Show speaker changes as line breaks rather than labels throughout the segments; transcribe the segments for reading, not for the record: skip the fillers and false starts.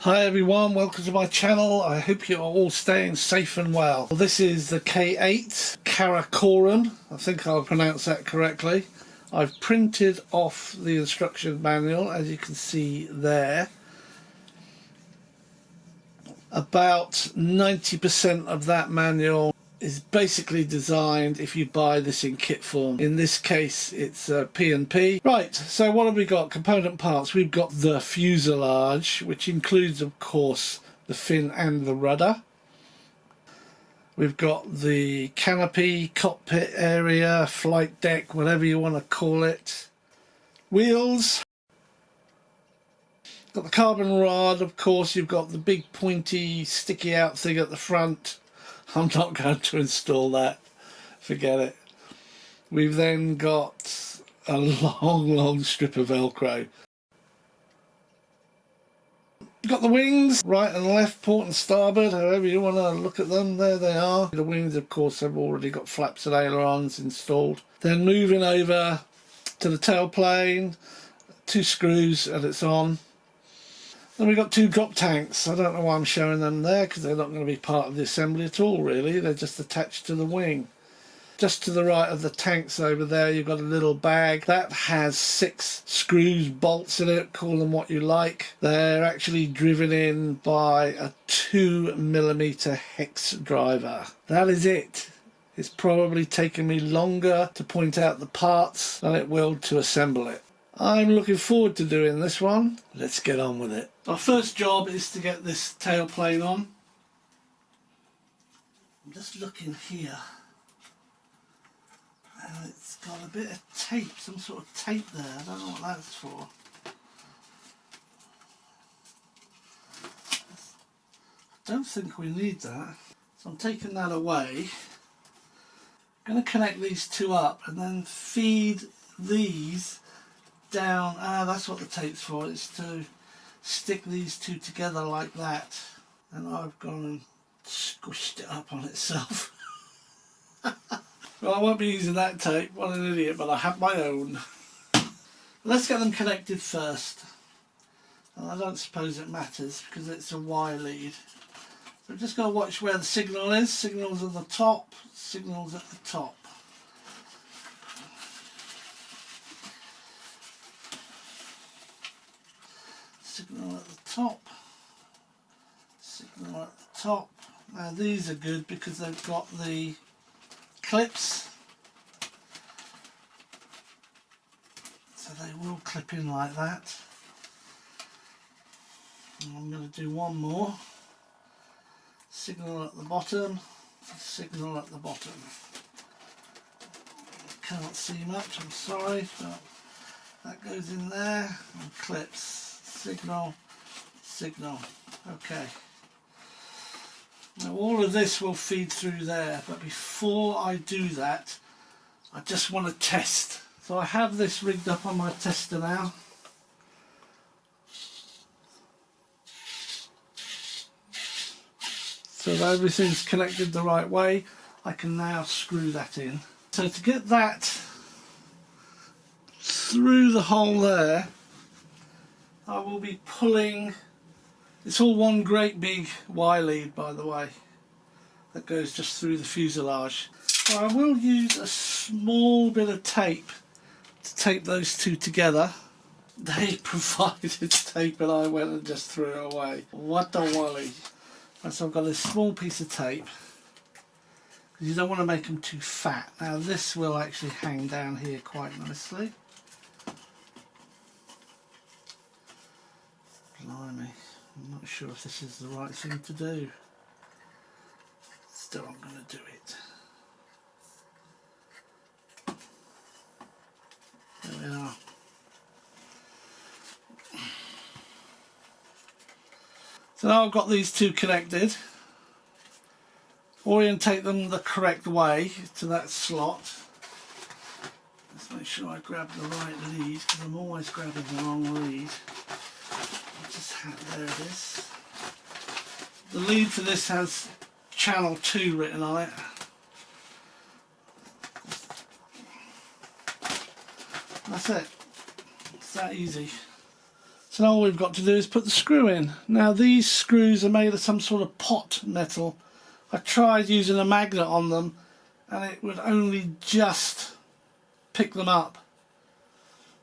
Hi everyone, welcome to my channel. I hope you're all staying safe and well. This is the K8 Karakoram. I think I'll pronounce that correctly. I've printed off the instruction manual, as you can see there. About 90% of that manual is basically designed if you buy this in kit form. In this case it's P&P. Right, so what have we got? Component parts. We've got the fuselage, which includes of course the fin and the rudder. We've got the canopy, cockpit area, flight deck, whatever you want to call it. Wheels. Got the carbon rod, of course. You've got the big pointy sticky out thing at the front. I'm not going to install that, forget it. We've then got a long strip of Velcro. We've got the wings, right and left, port and starboard, however you want to look at them, there they are. The wings of course have already got flaps and ailerons installed. Then moving over to the tailplane, 2 screws and it's on. Then we've got 2 drop tanks. I don't know why I'm showing them there because they're not going to be part of the assembly at all really. They're just attached to the wing. Just to the right of the tanks over there you've got a little bag that has 6 screws, bolts in it, call them what you like. They're actually driven in by a 2mm hex driver. That is it. It's probably taken me longer to point out the parts than it will to assemble it. I'm looking forward to doing this one. Let's get on with it. Our first job is to get this tailplane on. I'm just looking here. And it's got a bit of tape, some sort of tape there. I don't know what that's for. I don't think we need that. So I'm taking that away. I'm going to connect these 2 up and then feed these down. That's what the tape's for. It's to stick these 2 together like that. And I've gone and squished it up on itself. Well, I won't be using that tape. What an idiot, but I have my own. Let's get them connected first. And I don't suppose it matters because it's a Y lead. So I'm just going to watch where the signal is. Signal's at the top. Signal's at the top. Signal at the top. Signal at the top. Now these are good because they've got the clips, so they will clip in like that. And I'm going to do one more. Signal at the bottom, signal at the bottom. Can't see much, I'm sorry, but that goes in there and clips. Signal, signal. Okay. Now all of this will feed through there, but before I do that I just want to test. So I have this rigged up on my tester now. So that everything's connected the right way, I can now screw that in. So to get that through the hole there, I will be pulling. It's all one great big Y lead, by the way, that goes just through the fuselage. So I will use a small bit of tape to tape those 2 together. They provided tape and I went and just threw it away. What a wally. And so I've got this small piece of tape. You don't want to make them too fat. Now this will actually hang down here quite nicely. Blimey. I'm not sure if this is the right thing to do. Still, I'm going to do it. There we are. So now I've got these 2 connected. Orientate them the correct way to that slot. Let's make sure I grab the right lead because I'm always grabbing the wrong lead. There it is. The lead for this has channel 2 written on it. That's it. It's that easy. So now all we've got to do is put the screw in. Now these screws are made of some sort of pot metal. I tried using a magnet on them and it would only just pick them up.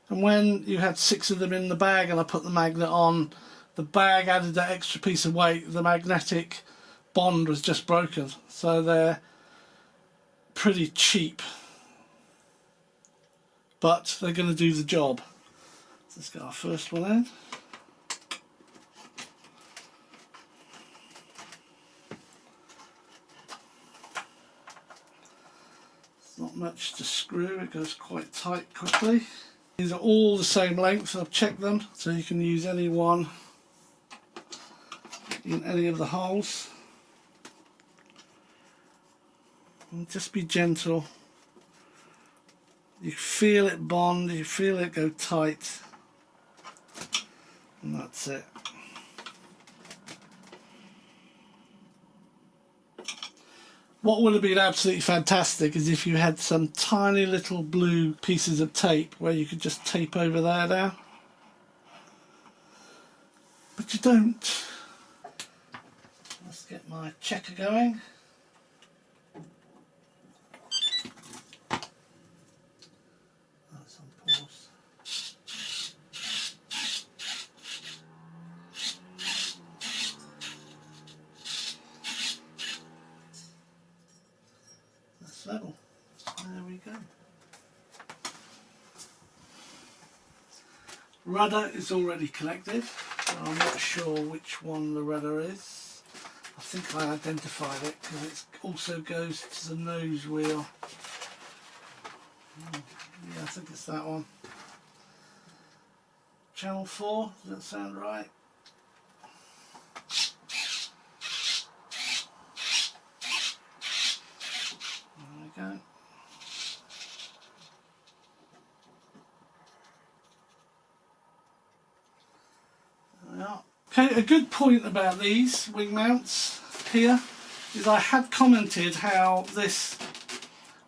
And when you had 6 of them in the bag and I put the magnet on, the bag added that extra piece of weight, the magnetic bond was just broken. So they're pretty cheap, but they're going to do the job. So let's get our first one in. It's not much to screw, it goes quite tight quickly. These are all the same length, I've checked them, so you can use any one in any of the holes. And just be gentle. You feel it bond, you feel it go tight, and that's it. What would have been absolutely fantastic is if you had some tiny little blue pieces of tape where you could just tape over there now. But you don't. Let's get my checker going. That's on pause. Level. There we go. Rudder is already connected. I'm not sure which one the rudder is. I think I identified it because it also goes to the nose wheel. Yeah, I think it's that one. Channel 4, does that sound right? Go. Okay, a good point about these wing mounts here is I had commented how this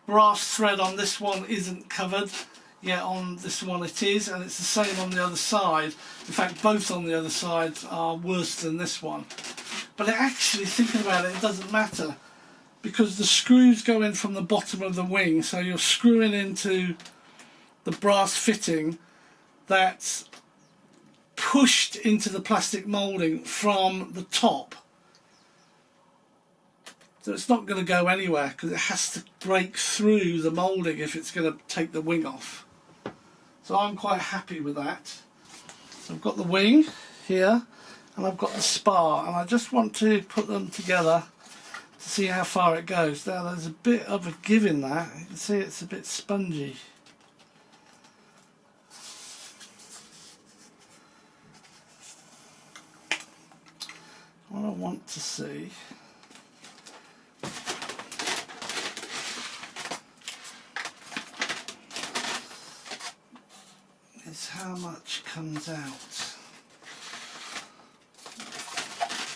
brass thread on this one isn't covered, yet on this one it is, and it's the same on the other side. In fact, both on the other side are worse than this one. But actually, thinking about it, it doesn't matter, because the screws go in from the bottom of the wing, so you're screwing into the brass fitting that's pushed into the plastic moulding from the top. So it's not going to go anywhere because it has to break through the moulding if it's going to take the wing off. So I'm quite happy with that. So I've got the wing here and I've got the spar, and I just want to put them together to see how far it goes. Now there's a bit of a give in that. You can see it's a bit spongy. What I want to see is how much comes out.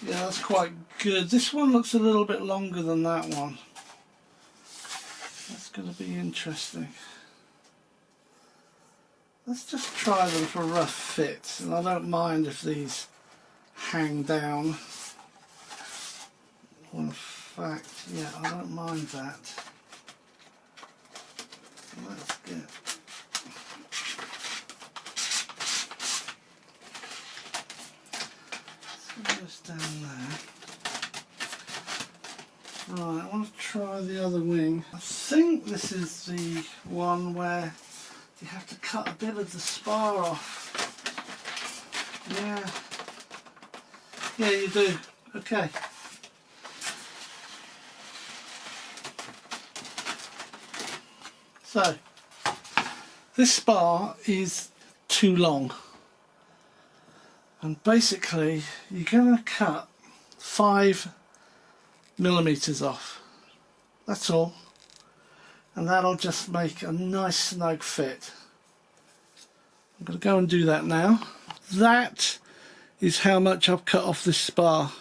Yeah, that's quite good. This one looks a little bit longer than that one. That's going to be interesting. Let's just try them for a rough fit, and I don't mind if these hang down. Well, in fact, yeah, I don't mind that. Let's get this down there. Right, I want to try the other wing. I think this is the one where you have to cut a bit of the spar off. Yeah, you do. Okay. So, this spar is too long. And basically, you're going to cut 5mm off. That's all. And that'll just make a nice snug fit. I'm going to go and do that now. That is how much I've cut off this spar.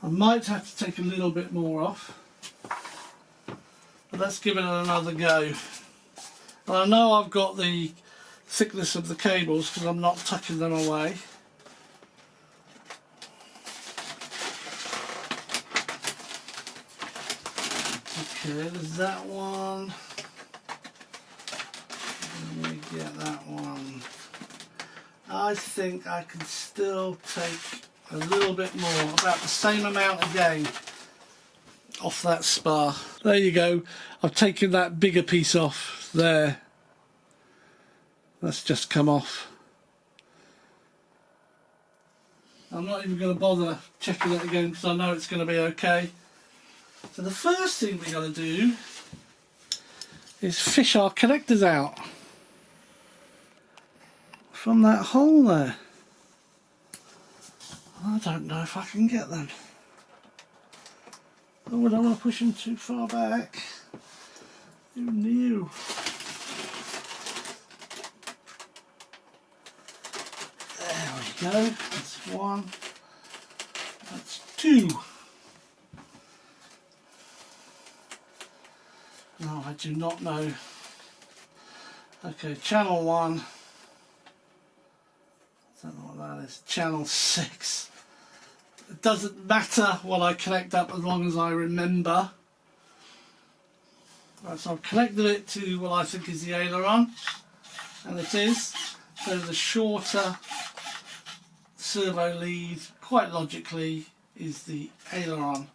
I might have to take a little bit more off, but let's give it another go. And I know I've got the thickness of the cables because I'm not tucking them away. Okay, there's that one. Let me get that one. I think I can still take a little bit more, about the same amount again, off that spar. There you go. I've taken that bigger piece off there. That's just come off. I'm not even going to bother checking it again because I know it's going to be okay. So the first thing we're going to do is fish our connectors out from that hole there. I don't know if I can get them. Oh, I don't want to push them too far back. Who knew? There we go. That's one. That's two. No, I do not know. Okay, channel 1. I don't know what that is. Channel 6. It doesn't matter what I connect up as long as I remember. Right, so I've connected it to what I think is the aileron, and it is. So the shorter servo lead, quite logically, is the aileron.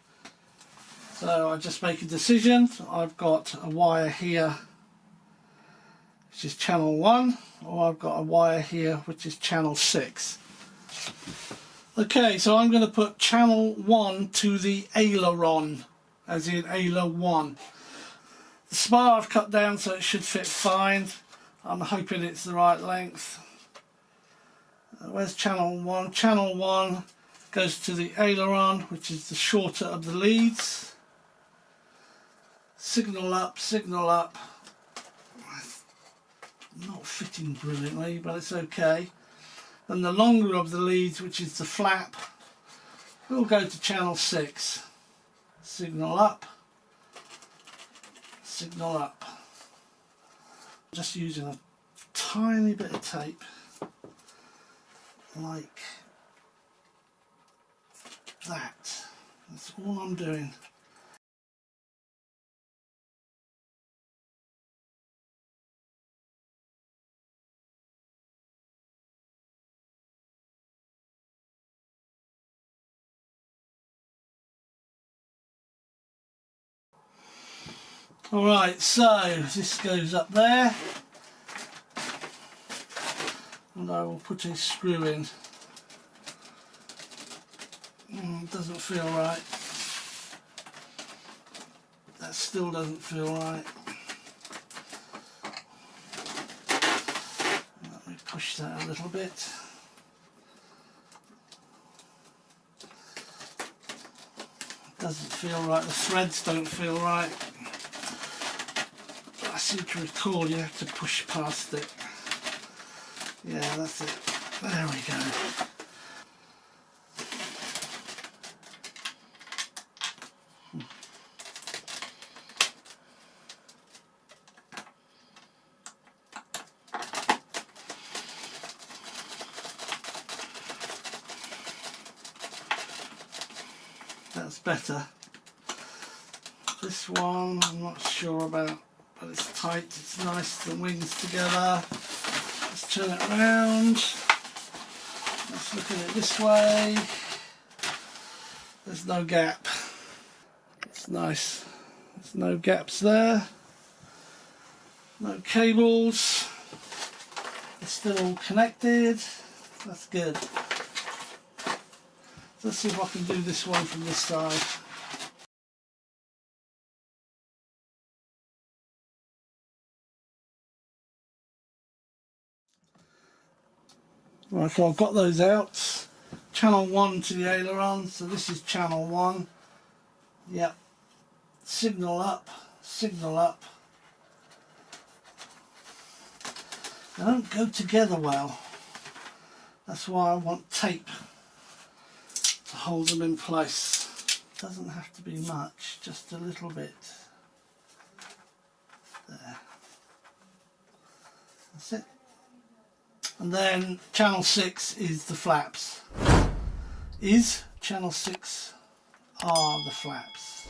So I just make a decision. I've got a wire here which is channel 1, or I've got a wire here which is channel 6. Okay, so I'm going to put channel 1 to the aileron, as in ailer 1. The spar I've cut down so it should fit fine. I'm hoping it's the right length. Where's channel 1? Channel 1 goes to the aileron, which is the shorter of the leads. Signal up, signal up. Not fitting brilliantly, but it's okay. And the longer of the leads, which is the flap, will go to channel 6. Signal up, signal up. Just using a tiny bit of tape, like that. That's all I'm doing. Alright, so this goes up there, and I will put a screw in. Doesn't feel right. That still doesn't feel right. Let me push that a little bit. Doesn't feel right, the threads don't feel right. I seem to recall you have to push past it. Yeah, that's it. There we go. That's better. This one I'm not sure about, but it's tight, it's nice, the wings together. Let's turn it around. Let's look at it this way. There's no gap. It's nice. There's no gaps there. No cables. It's still all connected. That's good. Let's see if I can do this one from this side. Right, so I've got those out. Channel 1 to the aileron, so this is channel 1. Yep. Signal up, signal up. They don't go together well. That's why I want tape to hold them in place. Doesn't have to be much, just a little bit. There. That's it. And then channel 6 is the flaps. Channel 6 are the flaps.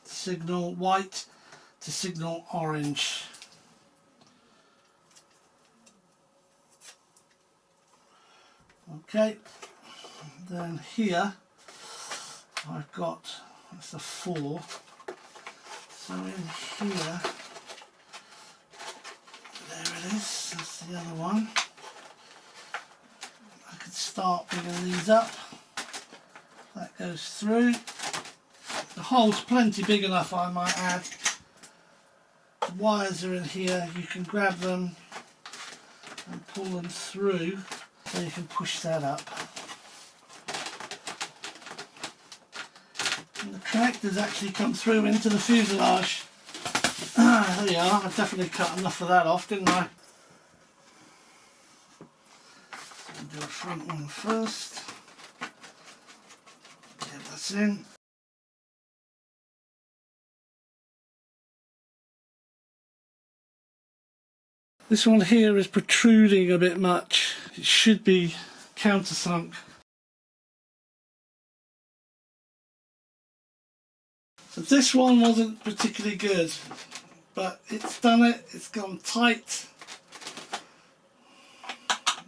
Signal white to signal orange. Okay, then here I've got, that's a 4, so in here, there it is, that's the other one. I could start bringing these up, that goes through. The hole's plenty big enough, I might add. The wires are in here, you can grab them and pull them through so you can push that up. And the connectors actually come through into the fuselage. There you are, I've definitely cut enough of that off, didn't I? So I'll do a front one first. Get this in. This one here is protruding a bit much. It should be countersunk. So this one wasn't particularly good, but it's done it, it's gone tight.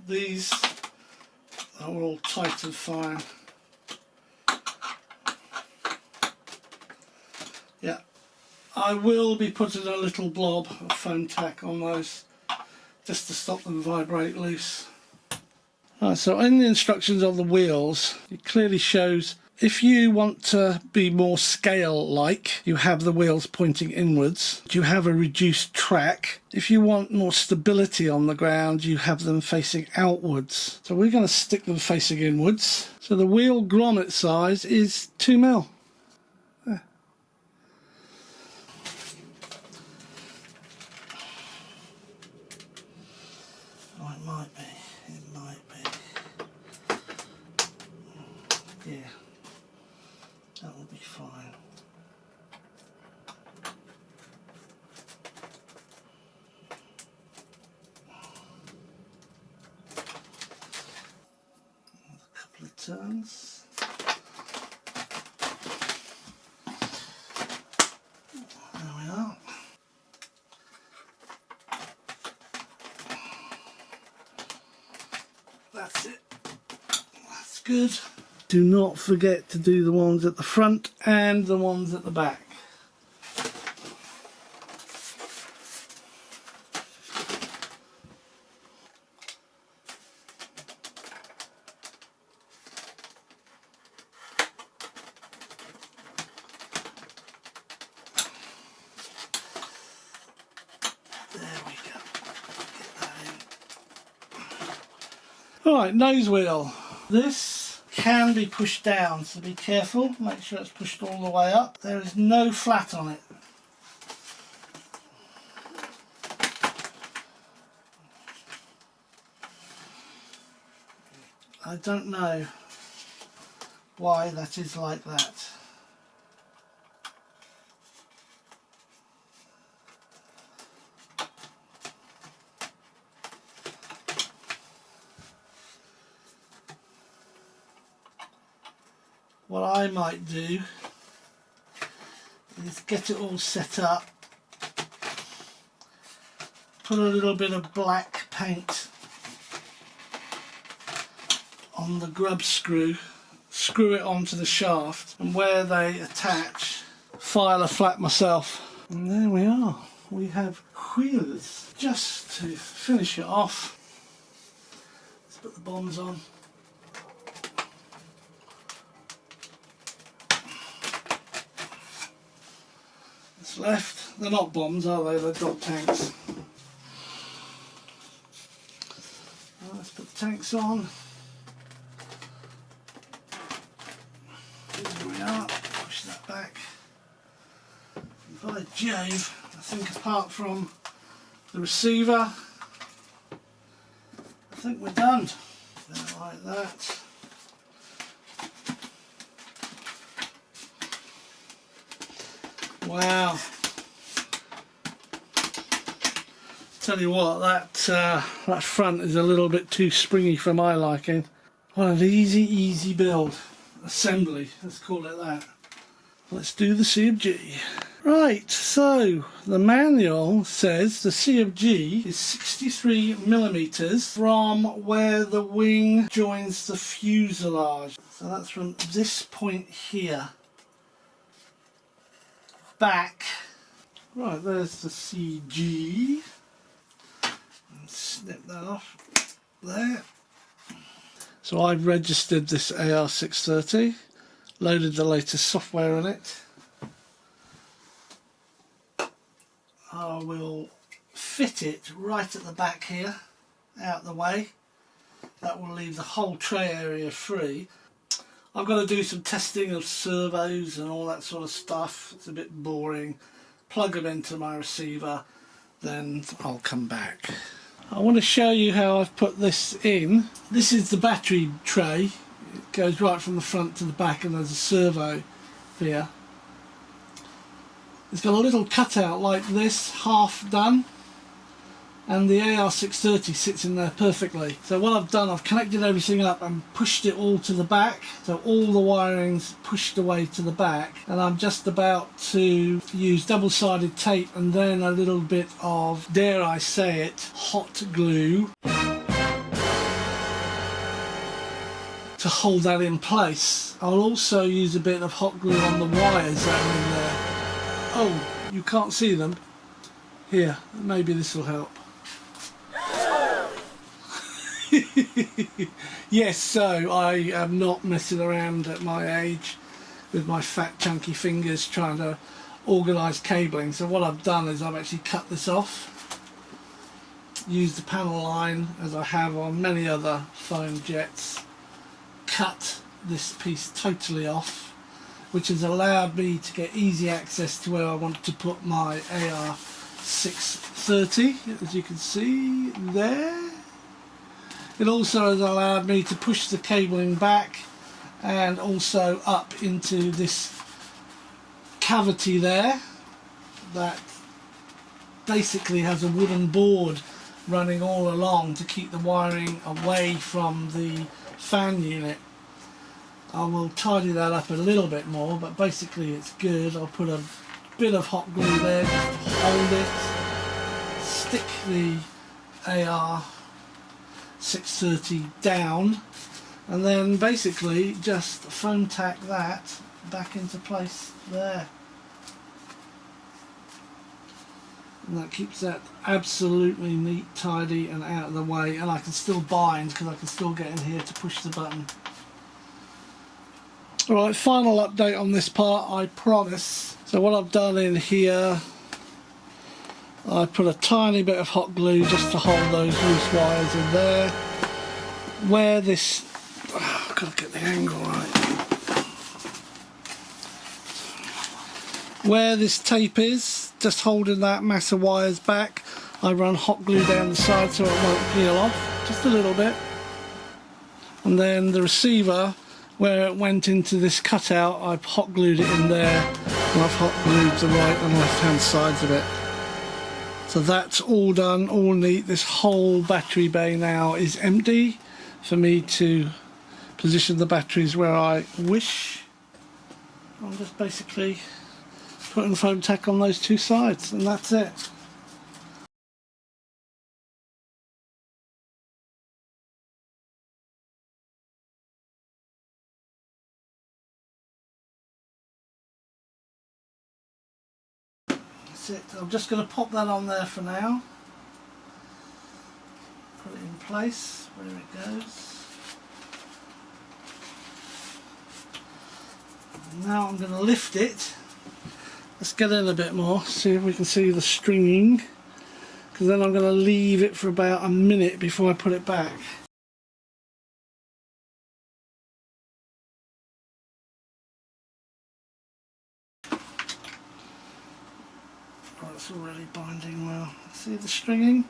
These are all tight and fine. Yeah, I will be putting a little blob of foam tack on those just to stop them vibrate loose. Right, so in the instructions on the wheels, it clearly shows if you want to be more scale-like, you have the wheels pointing inwards. You have a reduced track. If you want more stability on the ground, you have them facing outwards. So we're going to stick them facing inwards. So the wheel grommet size is 2 mil. There. Oh, it might be. It might be. Yeah. That will be fine. Another couple of turns. There we are. That's it. That's good. Do not forget to do the ones at the front and the ones at the back. There we go. Get that in. Alright, nose wheel. This can be pushed down, so be careful, make sure it's pushed all the way up. There is no flat on it. I don't know why that is like that. What I might do is get it all set up, put a little bit of black paint on the grub screw, screw it onto the shaft, and where they attach, file a flat myself. And there we are, we have wheels. Just to finish it off, let's put the bombs on. Left. They're not bombs, are they? They're drop tanks. Well, let's put the tanks on. Here we are. Push that back. By Jove, I think apart from the receiver, I think we're done. There, like that. Wow. Tell you what, that front is a little bit too springy for my liking. What an easy build. Assembly, let's call it that. Let's do the C of G. Right, so the manual says the C of G is 63mm from where the wing joins the fuselage. So that's from this point here back. Right, there's the CG. Snip that off there. So I've registered this AR630, loaded the latest software in it. I will fit it right at the back here, out the way. That will leave the whole tray area free. I've got to do some testing of servos and all that sort of stuff. It's a bit boring. Plug them into my receiver, then I'll come back. I want to show you how I've put this in. This is the battery tray. It goes right from the front to the back, and there's a servo here. It's got a little cutout like this, half done, and the AR630 sits in there perfectly. So what I've done, I've connected everything up and pushed it all to the back, so all the wiring's pushed away to the back, and I'm just about to use double-sided tape and then a little bit of, dare I say it, hot glue to hold that in place. I'll also use a bit of hot glue on the wires that are in there. Oh, you can't see them. Here, maybe this will help. Yes, so I am not messing around at my age with my fat chunky fingers trying to organise cabling. So what I've done is I've actually cut this off, used the panel line as I have on many other foam jets, cut this piece totally off, which has allowed me to get easy access to where I want to put my AR630, as you can see there. It also has allowed me to push the cabling back and also up into this cavity there that basically has a wooden board running all along to keep the wiring away from the fan unit. I will tidy that up a little bit more, but basically it's good. I'll put a bit of hot glue there just to hold it, stick the AR630 down, and then basically just foam tack that back into place there. And that keeps that absolutely neat, tidy and out of the way, and I can still bind because I can still get in here to push the button. Alright, final update on this part, I promise. So what I've done in here, I put a tiny bit of hot glue just to hold those loose wires in there. Where this, I've got to get the angle right. Where this tape is, just holding that mass of wires back, I run hot glue down the side so it won't peel off, just a little bit. And then the receiver, where it went into this cutout, I've hot glued it in there, and I've hot glued the right and left hand sides of it. So that's all done, all neat. This whole battery bay now is empty for me to position the batteries where I wish. I'm just basically putting foam tack on those two sides, and that's it. I'm just going to pop that on there for now. Put it in place where it goes. And now I'm going to lift it. Let's get in a bit more, see if we can see the stringing, because then I'm going to leave it for about a minute before I put it back. Oh, it's already binding well. See the stringing?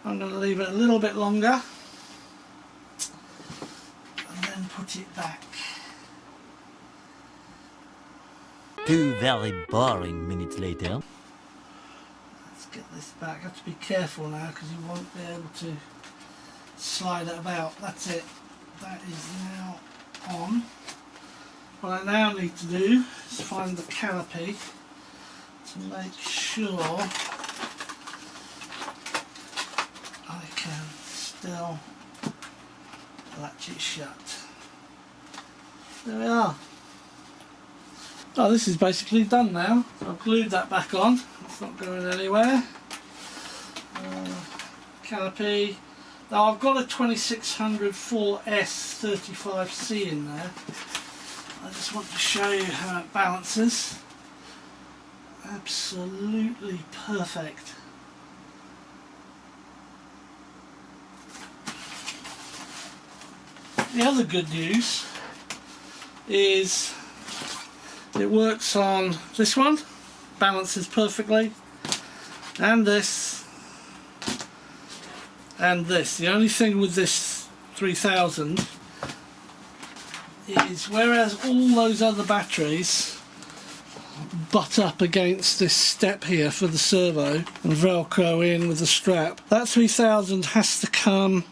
I'm going to leave it a little bit longer and then and put it back.
2 very boring minutes later.
Let's get this back. I have to be careful now because you won't be able to slide it about. That's it. That is now on. What I now need to do is find the canopy to make sure I can still latch it shut. There we are. Oh, this is basically done now. So I've glued that back on. It's not going anywhere. Canopy. Now I've got a 2600 4S 35C in there. I just want to show you how it balances. Absolutely perfect. The other good news is it works on this one, balances perfectly, and this, and this. The only thing with this 3000 is whereas all those other batteries butt up against this step here for the servo and velcro in with the strap, that 3000 has to come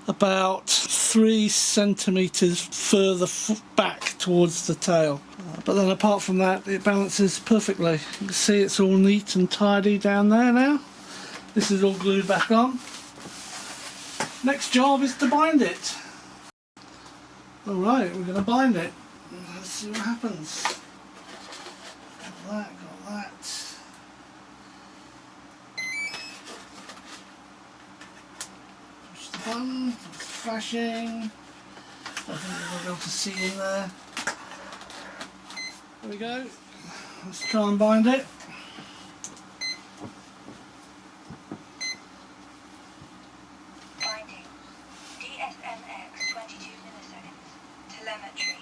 about 3 centimeters further back towards the tail. But then apart from that, it balances perfectly. You can see it's all neat and tidy down there now. This is all glued back on. Next job is to bind it. Alright, we're going to bind it. Let's see what happens. Got that. Push the button, it's flashing. I think we'll be able to see in there. There we go. Let's try and bind it.
Binding. DSMX 22 milliseconds. Telemetry.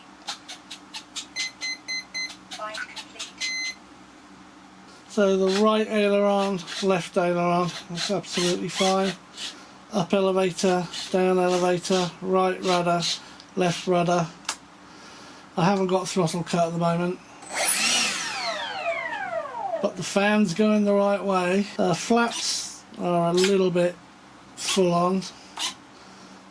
Bind complete.
So the right aileron, left aileron, that's absolutely fine. Up elevator, down elevator, right rudder, left rudder. I haven't got throttle cut at the moment, but the fan's going the right way. Flaps are a little bit full on.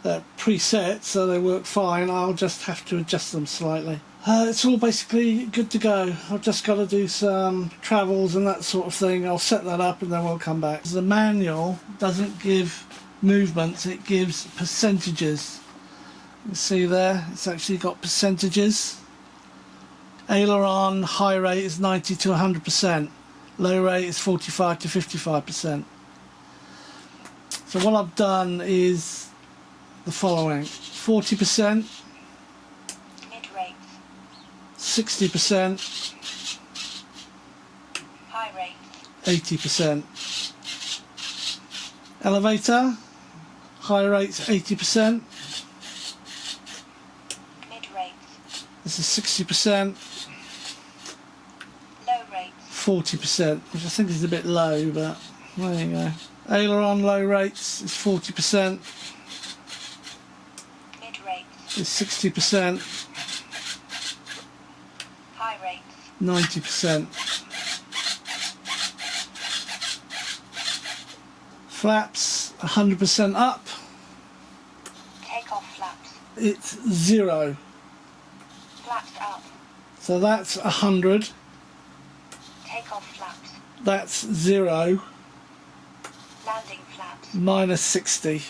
They're preset, so they work fine. I'll just have to adjust them slightly. It's all basically good to go. I've just got to do some travels and that sort of thing. I'll set that up and then we'll come back. The manual doesn't give movements, it gives percentages. You see there, it's actually got percentages. Aileron high rate is 90 to 100%. Low rate is 45 to 55%. So what I've done is the following: 40%,
Mid-rate.
60%,
High rate.
80%. Elevator, high rate's 80%.
Mid-rate.
This is 60%.
Low rate.
40%, which I think is a bit low, but there you go. Aileron low rates is 40%,
Mid-rate.
is 60%,
High rate.
90%. Flaps 100% up,
Take-off flaps.
it's 0.
Flaps up.
So that's 100,
Take-off flaps.
that's 0,
Landing flaps.
minus 60.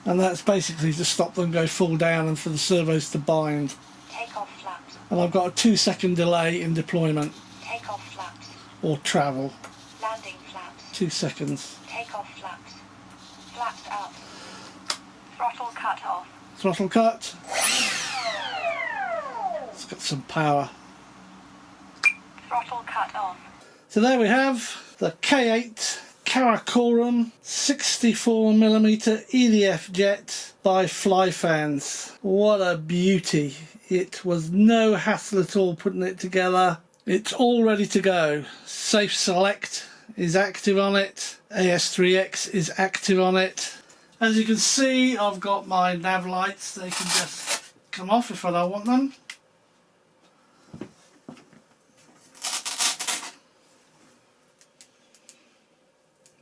And that's basically to stop them go full down and for the servos to bind.
Take-off flaps.
And I've got a 2-second delay in deployment
Take-off flaps.
or travel.
Landing flaps.
2 seconds.
Take-off flaps. Flaps up. Throttle cut off.
Throttle cut. It's got some power.
Throttle cut on.
So there we have the K8 Karakoram 64mm EDF jet by FlyFans. What a beauty. It was no hassle at all putting it together. It's all ready to go. Safe Select is active on it. AS3X is active on it. As you can see, I've got my nav lights. They can just come off if I don't want them.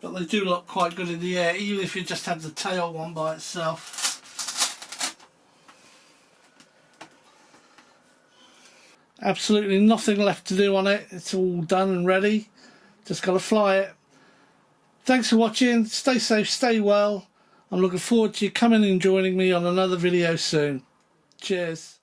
But they do look quite good in the air, even if you just have the tail one by itself. Absolutely nothing left to do on it. It's all done and ready. Just got to fly it. Thanks for watching. Stay safe, stay well. I'm looking forward to you coming and joining me on another video soon. Cheers.